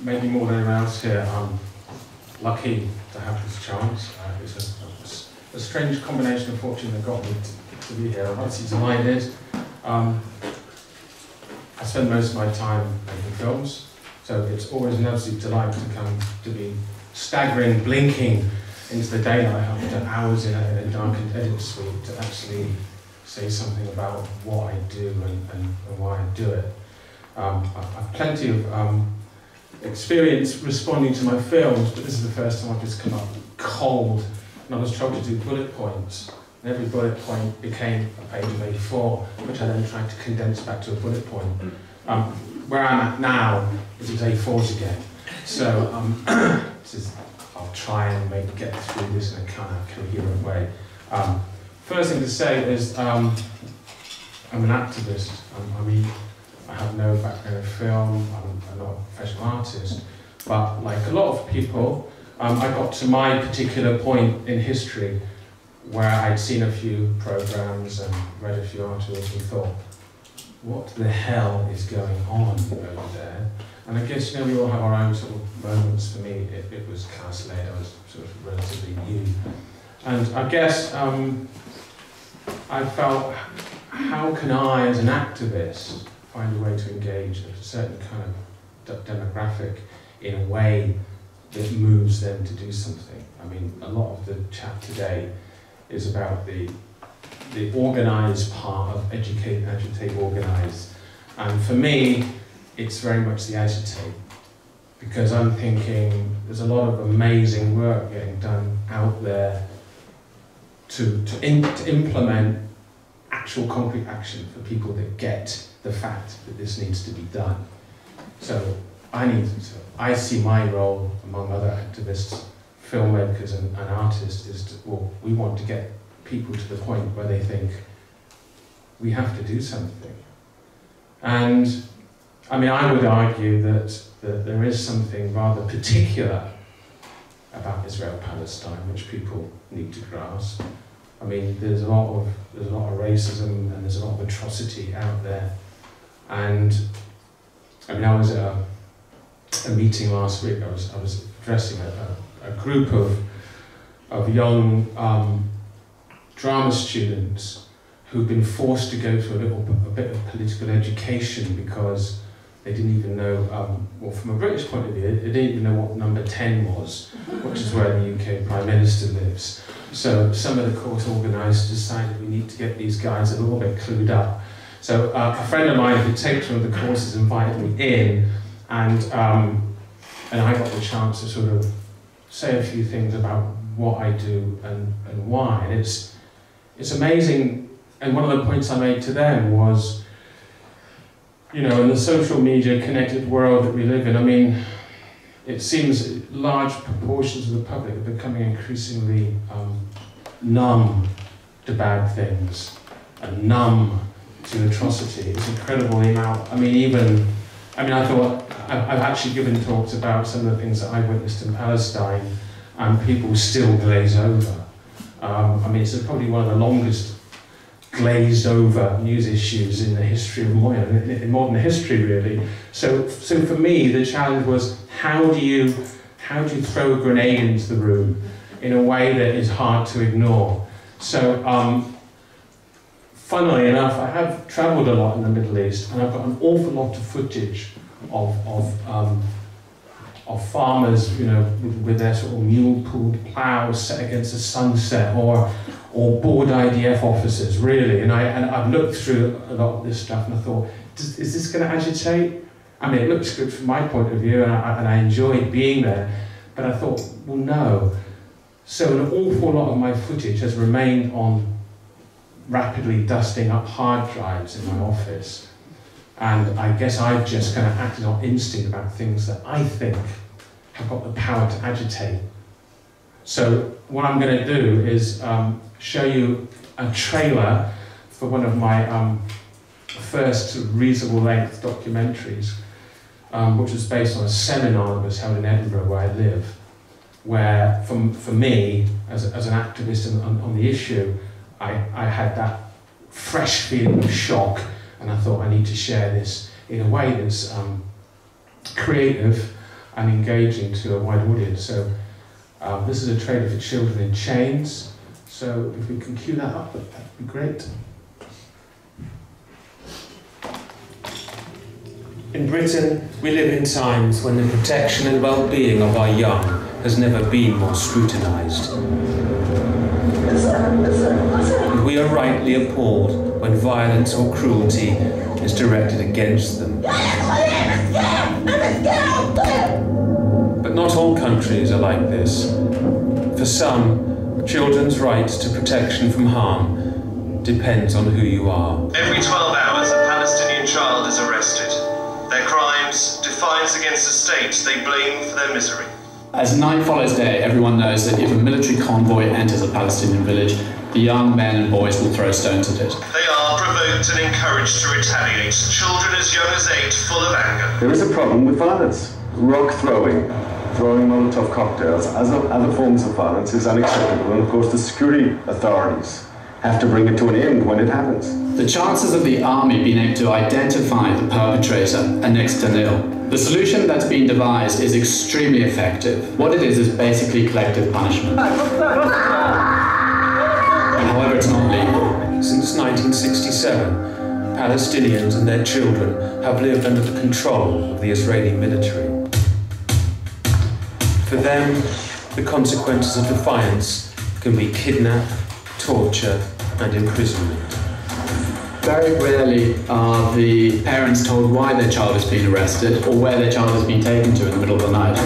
maybe more than anyone else here, I'm lucky to have this chance. It's a strange combination of fortune that got me to be here. I'm obviously delighted. I spend most of my time making films, so it's always an absolute delight to come to be staggering, blinking into the daylight after hours in a darkened edit suite to actually say something about what I do and why I do it. I've plenty of experience responding to my films, but this is the first time I've just come up cold and I was told to do bullet points. And every bullet point became a page of A4, which I then tried to condense back to a bullet point. Where I'm at now is it's A4s again. So I'll try and get through this in a kind of coherent way. First thing to say is I'm an activist. I have no background in film, I'm not a professional artist, but like a lot of people, I got to my particular point in history where I'd seen a few programs and read a few articles and thought, what the hell is going on over there? And I guess, we all have our own sort of moments. For me, it was Castle. I was sort of relatively new. And I guess I felt, how can I, as an activist, find a way to engage a certain kind of demographic in a way that moves them to do something? I mean, a lot of the chat today is about the organised part of educate, agitate, organise. And for me, it's very much the agitate, because I'm thinking there's a lot of amazing work getting done out there to implement actual concrete action for people that get the fact that this needs to be done. So I see my role among other activists, filmmakers and artists is to, well, we want to get people to the point where they think we have to do something. And I mean, I would argue that there is something rather particular about Israel-Palestine which people need to grasp. I mean, there's a lot of racism and there's a lot of atrocity out there. And I mean, I was at a meeting last week. I was addressing a group of young drama students who've been forced to go through a bit of political education because they didn't even know, well, from a British point of view, they didn't even know what number 10 was, which is where the UK Prime Minister lives. So some of the course organisers decided we need to get these guys a little bit clued up. So a friend of mine who takes one of the courses invited me in, and I got the chance to sort of say a few things about what I do and why. And it's amazing, and one of the points I made to them was, in the social media connected world that we live in, I mean, it seems large proportions of the public are becoming increasingly numb to bad things and numb to atrocity. It's incredible the amount. I thought I've actually given talks about some of the things that I witnessed in Palestine, and people still glaze over. It's probably one of the longest glazed over news issues in the history of in modern history, really. So for me, the challenge was how do you throw a grenade into the room in a way that is hard to ignore? So funnily enough, I have travelled a lot in the Middle East, and I've got an awful lot of footage of farmers, with their sort of mule-pulled ploughs set against the sunset, or bored IDF officers, really. And I've looked through a lot of this stuff, and I thought, is this going to agitate? I mean, it looks good from my point of view, and I enjoyed being there. But I thought, well, no. So an awful lot of my footage has remained on rapidly dusting up hard drives in my office. And I guess I've just kind of acted on instinct about things that I think have got the power to agitate. So what I'm going to do is show you a trailer for one of my first reasonable length documentaries, which was based on a seminar that was held in Edinburgh, where I live, where for me, as an activist on the issue, I had that fresh feeling of shock, and I thought I need to share this in a way that's creative, and engaging to a wide audience. So this is a trailer for Children in Chains. So if we can cue that up, that'd be great. In Britain, we live in times when the protection and well-being of our young has never been more scrutinised. And we are rightly appalled when violence or cruelty is directed against them. But not all countries are like this. For some, children's right to protection from harm depends on who you are. Every 12 hours, a Palestinian child is arrested. Their crimes, defiance against the state they blame for their misery. As night follows day, everyone knows that if a military convoy enters a Palestinian village, the young men and boys will throw stones at it. They are provoked and encouraged to retaliate. Children as young as 8, full of anger. There is a problem with violence. Rock throwing Molotov cocktails as a forms of violence is unacceptable, and of course the security authorities have to bring it to an end when it happens. The chances of the army being able to identify the perpetrator are next to nil. The solution that's been devised is extremely effective. What it is basically collective punishment. However, it's not legal. Since 1967, Palestinians and their children have lived under the control of the Israeli military. For them, the consequences of defiance can be kidnap, torture, and imprisonment. Very rarely are the parents told why their child has been arrested or where their child has been taken to in the middle of the night.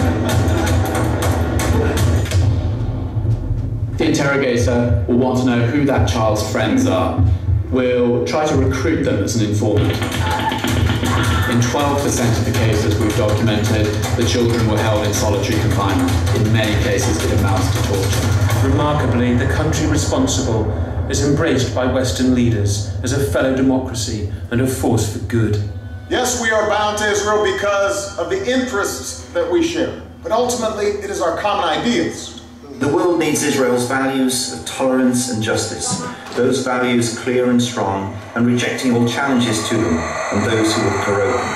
The interrogator will want to know who that child's friends are. Will try to recruit them as an informant. In 12% of the cases we've documented, the children were held in solitary confinement. In many cases, it amounts to torture. Remarkably, the country responsible is embraced by Western leaders as a fellow democracy and a force for good. Yes, we are bound to Israel because of the interests that we share, but ultimately it is our common ideals. The world needs Israel's values of tolerance and justice, those values clear and strong, and rejecting all challenges to them and those who will corrode them.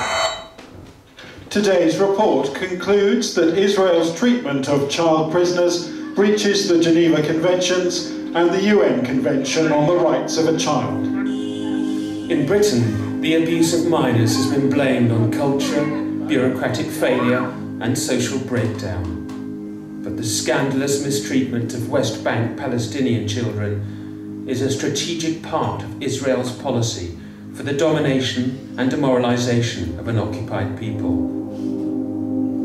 Today's report concludes that Israel's treatment of child prisoners breaches the Geneva Conventions and the UN Convention on the Rights of a Child. In Britain, the abuse of minors has been blamed on culture, bureaucratic failure, and social breakdown. But the scandalous mistreatment of West Bank Palestinian children is a strategic part of Israel's policy for the domination and demoralization of an occupied people.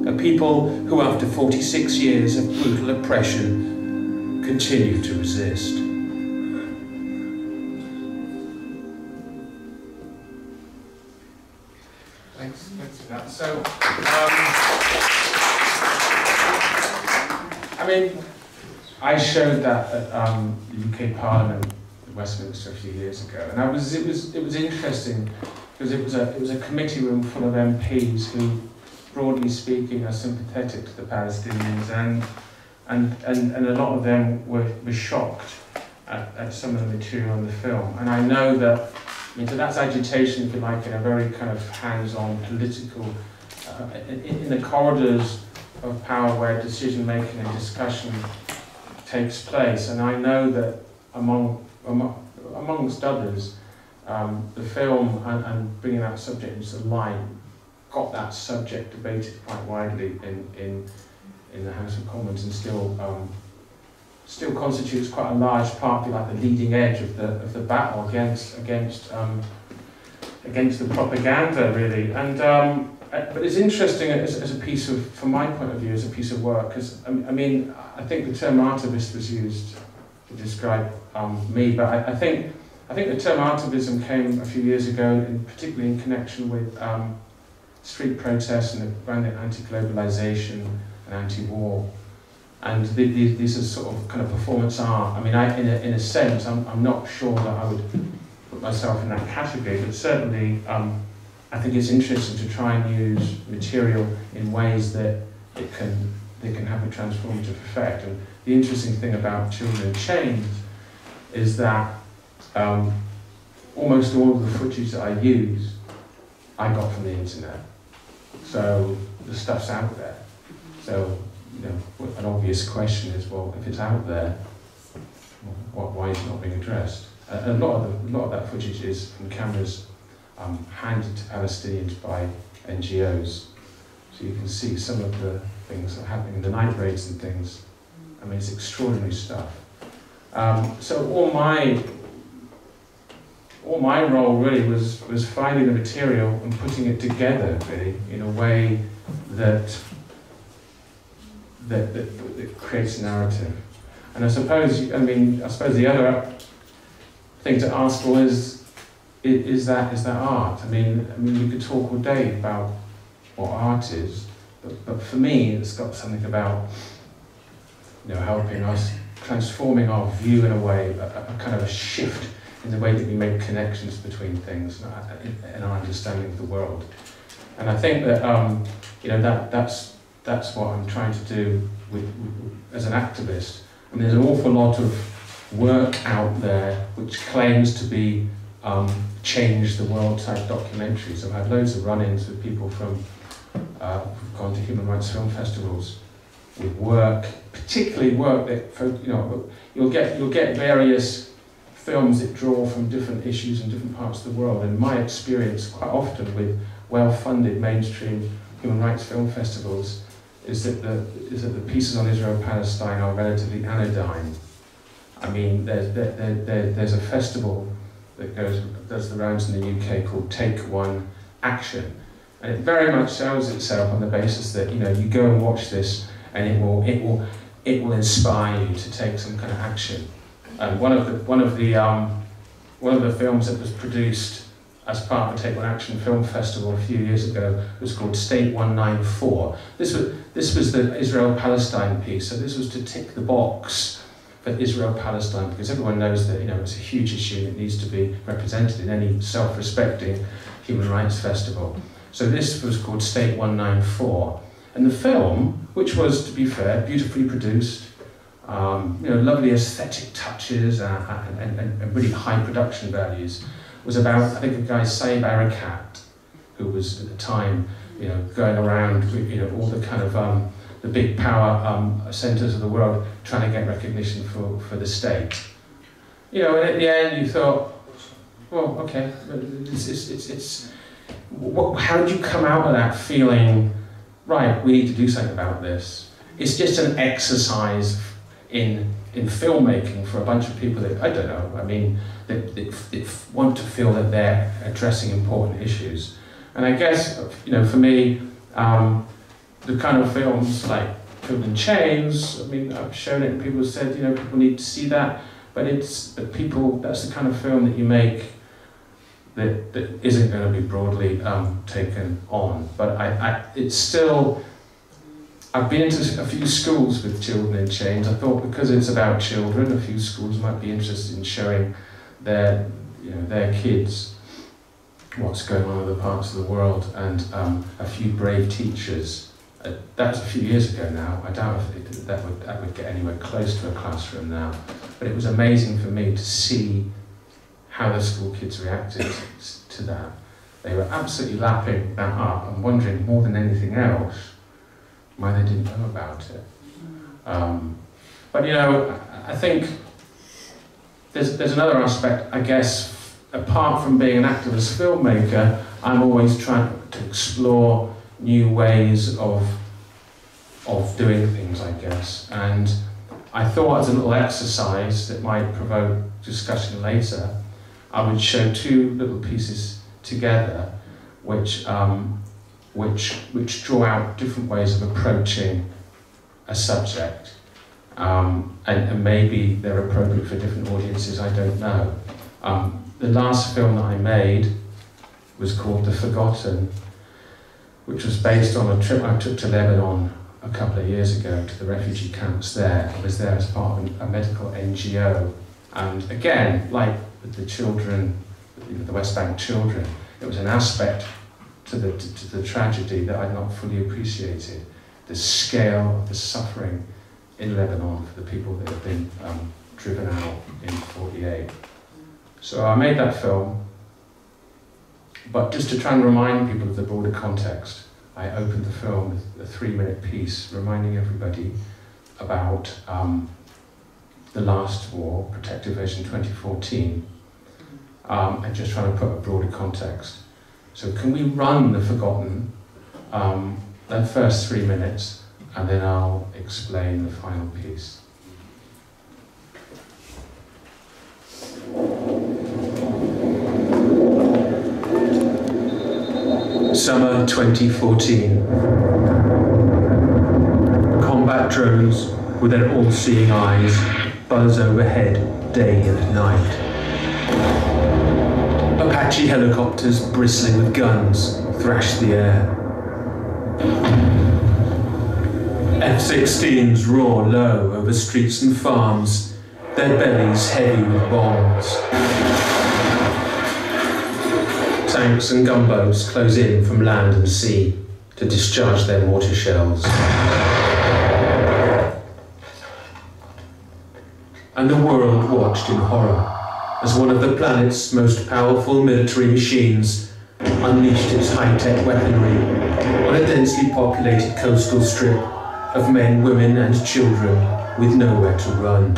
A people who, after 46 years of brutal oppression, continue to resist. Thanks for that. So, I mean, I showed that at the UK Parliament in Westminster a few years ago, and it was interesting because it was a committee room full of MPs who, broadly speaking, are sympathetic to the Palestinians, and a lot of them were shocked at some of the material in the film. And I know that, I mean, so that's agitation, if you like, in a very kind of hands-on political, in the corridors of power where decision-making and discussion takes place. And I know that amongst others, the film and bringing that subject into the light got that subject debated quite widely in the House of Commons, and still constitutes quite a large part, if you like, the leading edge of the battle against the propaganda, really. And but it's interesting as a piece of, from my point of view, as a piece of work, because I mean, I think the term artivist was used to describe me, but I think the term artivism came a few years ago, particularly in connection with street protests and around anti-globalization and anti-war. And these are sort of kind of performance art. I mean, in a sense, I'm not sure that I would put myself in that category, but certainly I think it's interesting to try and use material in ways that they can have a transformative effect. And the interesting thing about Children in Chains is that almost all of the footage that I use, I got from the internet. So the stuff's out there. So, you know, an obvious question is, well, if it's out there, why is it not being addressed? A lot of that footage is from cameras handed to Palestinians by NGOs. So you can see some of the things that are happening in the night raids and things. I mean, it's extraordinary stuff. So all my role really was finding the material and putting it together really in a way that creates a narrative. And I suppose the other thing to ask for is that art? I mean, you could talk all day about what art is, but for me, it's got something about, you know, helping us, transforming our view in a way, a kind of a shift in the way that we make connections between things and our understanding of the world. And I think that you know, that's what I'm trying to do as an activist. I mean, there's an awful lot of work out there which claims to be change the world type documentaries. I've had loads of run-ins with people from who've gone to human rights film festivals with work, particularly work that, you know, you'll get various films that draw from different issues in different parts of the world. And my experience quite often with well-funded mainstream human rights film festivals is that the pieces on Israel-Palestine are relatively anodyne. I mean, there's a festival that does the rounds in the UK called Take One Action, and it very much sells itself on the basis that, you know, you go and watch this and it will inspire you to take some kind of action. And one of the films that was produced as part of the Take One Action Film Festival a few years ago was called State 194. This was the Israel-Palestine piece, so this was to tick the box for Israel-Palestine, because everyone knows that, you know, it's a huge issue and it needs to be represented in any self-respecting human rights festival. So this was called State 194. And the film, which was, to be fair, beautifully produced, you know, lovely aesthetic touches and really high production values, was about, I think, a guy, Saeb Erekat, who was at the time, you know, going around, you know, all the kind of the big power centres of the world, trying to get recognition for the state. You know, and at the end you thought, well, okay, how did you come out of that feeling, right, we need to do something about this? It's just an exercise in filmmaking for a bunch of people that, I don't know, I mean, that want to feel that they're addressing important issues. And I guess, you know, for me, the kind of films like Film and Chains, I mean, I've shown it and people have said, you know, people need to see that, but that's the kind of film that you make that isn't going to be broadly taken on. But it's still, I've been into a few schools with Children in Chains. I thought because it's about children, a few schools might be interested in showing their kids what's going on in other parts of the world, and a few brave teachers. That was a few years ago now. I doubt if that would get anywhere close to a classroom now. But it was amazing for me to see how the school kids reacted to that. They were absolutely lapping that up and wondering more than anything else why they didn't know about it. But you know, I think there's another aspect, I guess, apart from being an activist filmmaker, I'm always trying to explore new ways of doing things, I guess. And I thought, as a little exercise that might provoke discussion later, I would show two little pieces together which draw out different ways of approaching a subject. And maybe they're appropriate for different audiences, I don't know. The last film that I made was called The Forgotten, which was based on a trip I took to Lebanon a couple of years ago to the refugee camps there. I was there as part of a medical NGO. And again, like with the children, the West Bank children, it was an aspect to the tragedy that I'd not fully appreciated. The scale of the suffering in Lebanon for the people that have been driven out in '48. So I made that film, but just to try and remind people of the broader context I opened the film with a 3-minute piece reminding everybody about the last war, Protective Vision 2014, and just trying to put a broader context. So can we run The Forgotten, that first 3 minutes, and then I'll explain the final piece. Summer 2014. Combat drones with their all-seeing eyes buzz overhead day and night. Apache helicopters bristling with guns thrash the air. F-16s roar low over streets and farms, their bellies heavy with bombs. Tanks and gunboats close in from land and sea to discharge their mortar shells. And the world watched in horror as one of the planet's most powerful military machines unleashed its high-tech weaponry on a densely populated coastal strip of men, women and children with nowhere to run.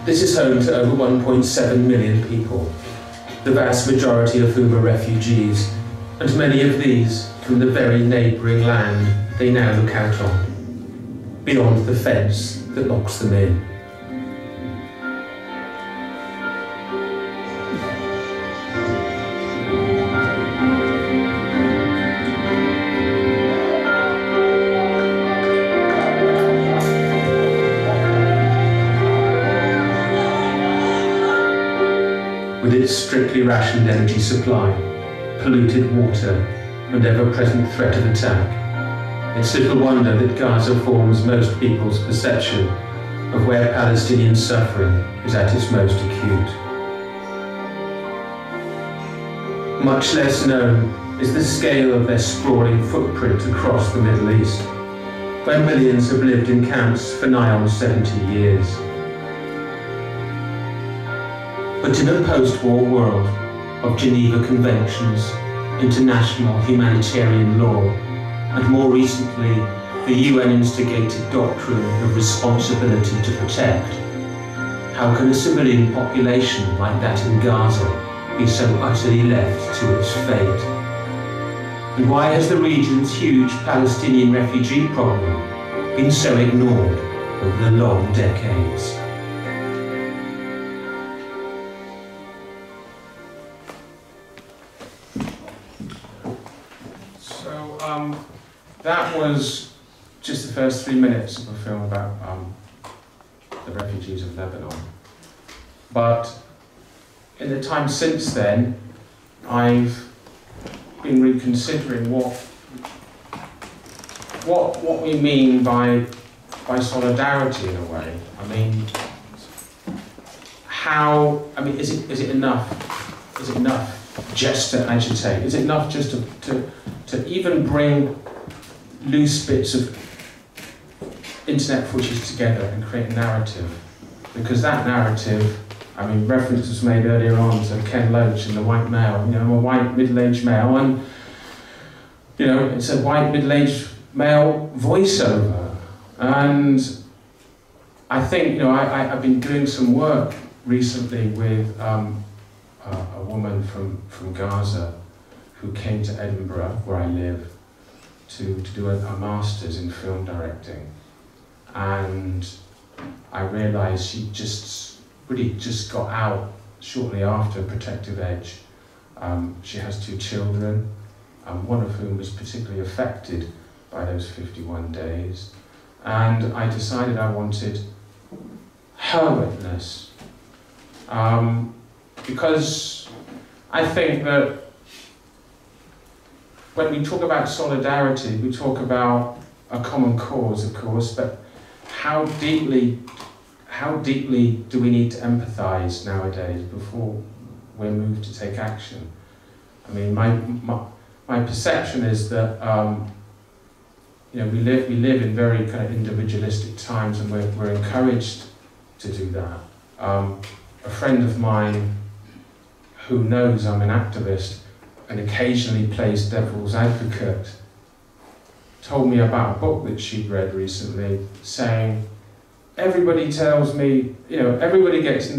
This is home to over 1.7 million people, the vast majority of whom are refugees, and many of these from the very neighbouring land they now look out on, beyond the fence that locks them in. With its strictly rationed energy supply, polluted water, and ever-present threat of attack, it's little wonder that Gaza forms most people's perception of where Palestinian suffering is at its most acute. Much less known is the scale of their sprawling footprint across the Middle East, where millions have lived in camps for nigh on 70 years. But in a post-war world of Geneva Conventions, international humanitarian law, and more recently, the UN-instigated doctrine of responsibility to protect, how can a civilian population like that in Gaza be so utterly left to its fate? And why has the region's huge Palestinian refugee problem been so ignored over the long decades? That was just the first 3 minutes of a film about the refugees of Lebanon. But in the time since then, I've been reconsidering what we mean by solidarity in a way. I mean, is it enough? Is it enough just to agitate? Is it enough just to even bring loose bits of internet footage together and create a narrative? Because that narrative, I mean, reference was made earlier on to Ken Loach and the white male. You know, I'm a white middle-aged male, and you know, it's a white middle-aged male voiceover. And I think, you know, I've been doing some work recently with a woman from Gaza who came to Edinburgh, where I live, to do a master's in film directing. And I realised she really just got out shortly after Protective Edge. She has 2 children, one of whom was particularly affected by those 51 days. And I decided I wanted her witness. Because I think that when we talk about solidarity, we talk about a common cause, of course, but how deeply do we need to empathise nowadays before we're moved to take action? I mean, my perception is that you know, we live in very kind of individualistic times, and we're encouraged to do that. A friend of mine who knows I'm an activist and occasionally plays devil's advocate told me about a book that she'd read recently, saying, everybody tells me, you know, everybody gets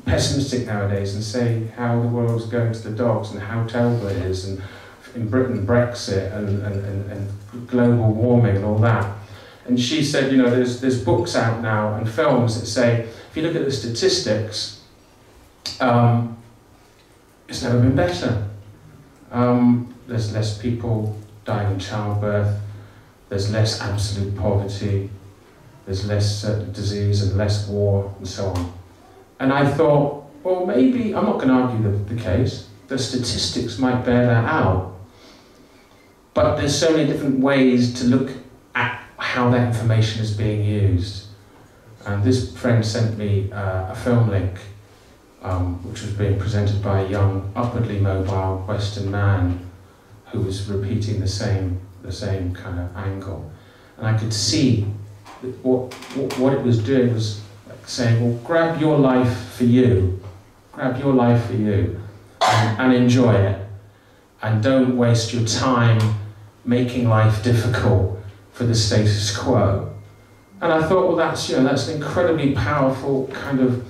pessimistic nowadays and say how the world's going to the dogs and how terrible it is, and in Britain, Brexit and global warming and all that. And she said, you know, there's books out now and films that say, if you look at the statistics, it's never been better. There's less people dying in childbirth, there's less absolute poverty, there's less disease and less war and so on. And I thought, well, maybe, I'm not going to argue the case, the statistics might bear that out. But there's so many different ways to look at how that information is being used. And this friend sent me a film link, which was being presented by a young, upwardly mobile Western man who was repeating the same kind of angle. And I could see that what it was doing was like saying, well, grab your life for you, and enjoy it. And don't waste your time making life difficult for the status quo. And I thought, well, that's an incredibly powerful kind of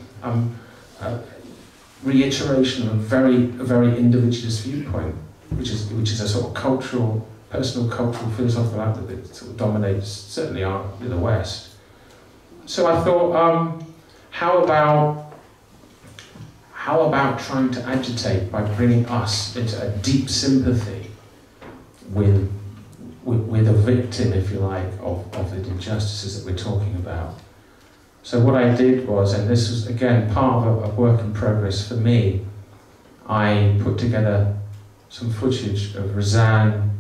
reiteration of a very individualist viewpoint, which is a sort of personal cultural philosophical outlook that sort of dominates certainly in the West. So I thought, how about trying to agitate by bringing us into a deep sympathy with a victim, if you like, of the injustices that we're talking about. So what I did was, and this was again part of a work in progress for me, I put together some footage of Roseanne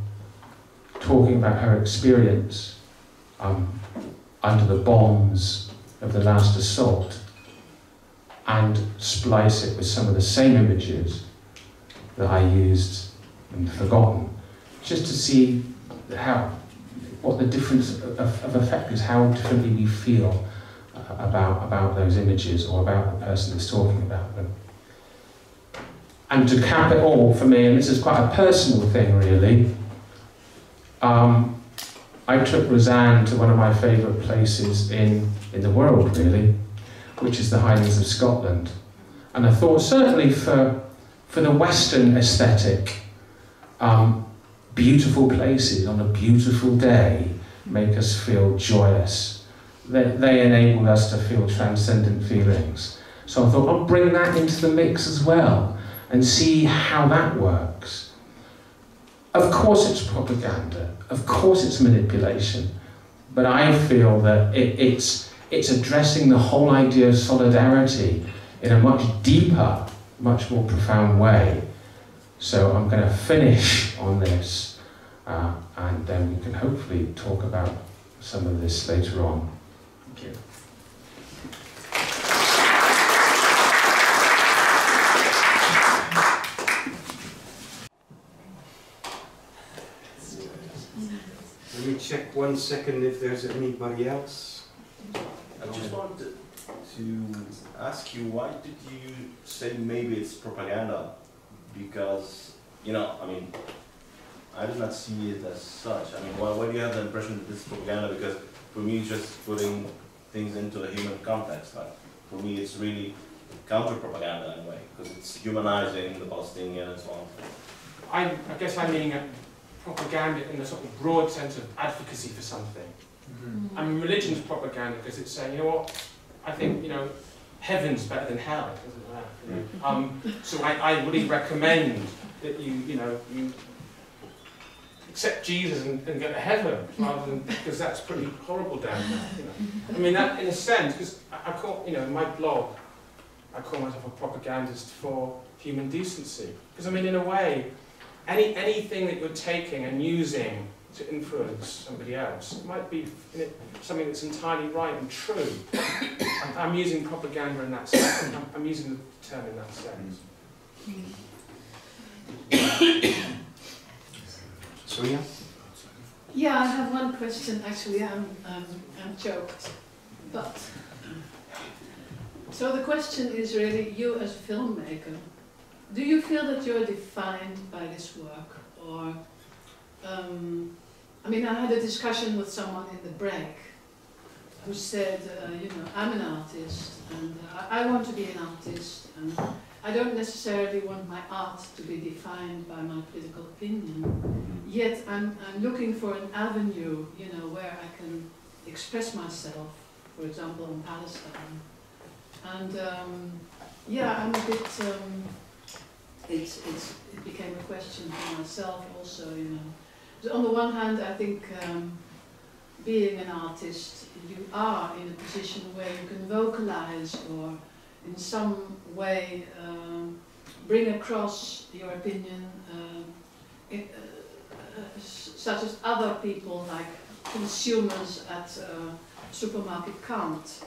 talking about her experience under the bombs of the last assault, and splice it with some of the same images that I used and forgotten, just to see what the difference of effect is, how differently we feel about those images or about the person that's talking about them. And to cap it all for me, and this is quite a personal thing really, I took Roseanne to one of my favourite places in the world really, which is the Highlands of Scotland. And I thought certainly for the Western aesthetic, beautiful places on a beautiful day make us feel joyous. They enable us to feel transcendent feelings. So I thought I'll bring that into the mix as well and see how that works. Of course it's propaganda, of course it's manipulation, but I feel that it's addressing the whole idea of solidarity in a much deeper, much more profound way. So I'm going to finish on this, and then we can hopefully talk about some of this later on. Thank you. Let me check 1 second if there's anybody else. I just wanted to ask you, why did you say maybe it's propaganda? Because, you know, I mean, I do not see it as such. I mean, why do you have the impression that this is propaganda? Because for me, it's just putting things into a human context. Like, for me, it's really counter-propaganda in a way, because it's humanizing the Palestinian and so on. I guess I'm meaning propaganda in the sort of broad sense of advocacy for something. Mm-hmm. I mean, religion's propaganda because it's saying, you know what, I think, you know, heaven's better than hell, isn't that? You know? So I really recommend that you accept Jesus and go to heaven, rather than, because that's pretty horrible down there, you know. I mean, that in a sense, because I call, you know, in my blog, I call myself a propagandist for human decency. Because I mean, in a way, anything that you're taking and using to influence somebody else, it might be something that's entirely right and true. I'm using propaganda in that sense. I'm using the term in that sense. Sonia? Yeah, I have one question. Actually, I'm choked. But so the question is really, you as a filmmaker, do you feel that you're defined by this work, or I mean, I had a discussion with someone in the break who said, you know, I'm an artist and I want to be an artist, and I don't necessarily want my art to be defined by my political opinion, yet I'm looking for an avenue, you know, where I can express myself, for example, on Palestine. And yeah, I'm a bit, it became a question for myself also, you know. So on the one hand, I think being an artist, you are in a position where you can vocalize or in some way bring across your opinion, such as other people, like consumers at a supermarket can't.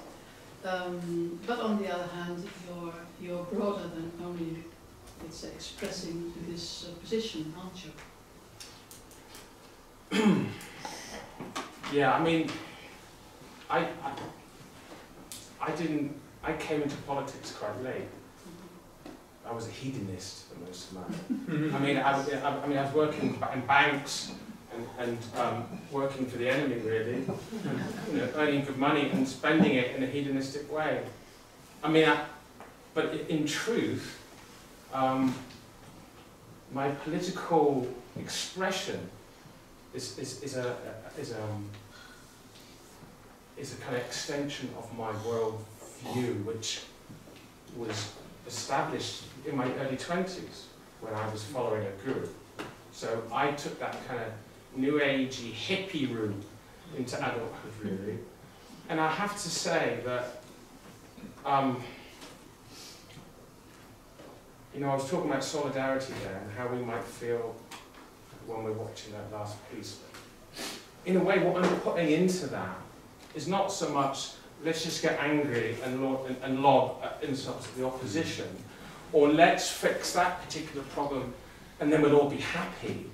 But on the other hand, you're broader than only, let's say, expressing this position, aren't you? Yeah, I mean, I came into politics quite late. I was a hedonist for most of my life. I mean, I was working in banks and working for the enemy, really, and, you know, earning good money and spending it in a hedonistic way. I mean, but in truth, my political expression is a kind of extension of my world view, which was established in my early 20s when I was following a guru. So I took that kind of new agey hippie route into adulthood, really. And I have to say that, you know, I was talking about solidarity there and how we might feel when we're watching that last piece. In a way, what I'm putting into that is not so much, let's just get angry and lob insults at the opposition, or let's fix that particular problem and then we'll all be happy.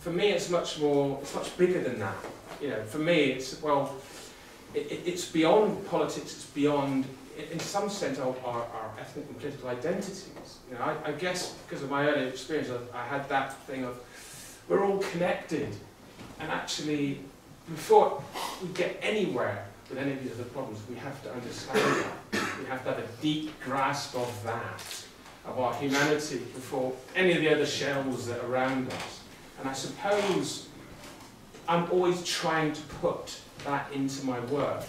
For me, it's much bigger than that. You know, for me, it's, well, it's beyond politics, it's beyond, in some sense, our ethnic and political identities. You know, I guess because of my early experience, I had that thing of, we're all connected, and actually, before we get anywhere with any of these other problems, we have to understand that. We have to have a deep grasp of that, of our humanity, before any of the other shells that are around us. And I suppose I'm always trying to put that into my work.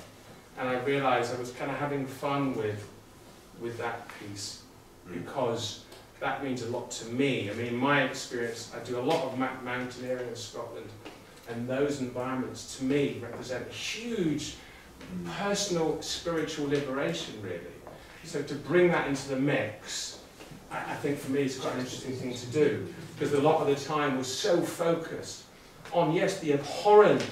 And I realized I was kind of having fun with that piece, because that means a lot to me. I mean, in my experience, I do a lot of mountaineering in Scotland, and those environments, to me, represent a huge personal, spiritual liberation, really. So to bring that into the mix, I think for me it's quite an interesting thing to do, because a lot of the time we're so focused on, yes, the abhorrent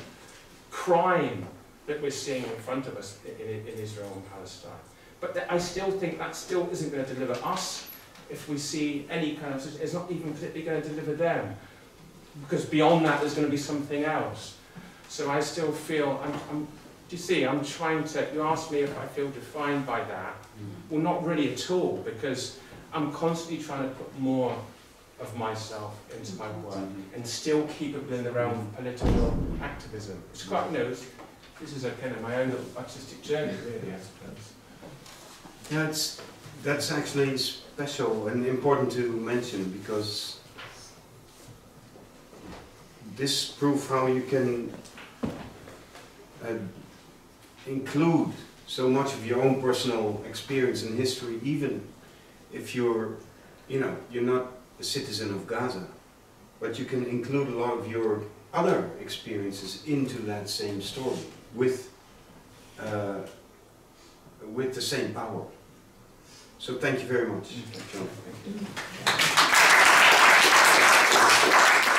crime that we're seeing in front of us in Israel and Palestine. But I still think that still isn't going to deliver us. If we see any kind of, it's not even particularly going to deliver them, because beyond that there's going to be something else. So I still feel, do you see, I'm trying to, you asked me if I feel defined by that. Well, not really at all, because I'm constantly trying to put more of myself into my work and still keep it within the realm of political activism. It's quite, you know, this is a kind of my own little artistic journey, really, I suppose. Yeah, that's actually special and important to mention, because this proves how you can include so much of your own personal experience and history, even if you're not a citizen of Gaza, but you can include a lot of your other experiences into that same story with the same power. So thank you very much, Jon. Thank you.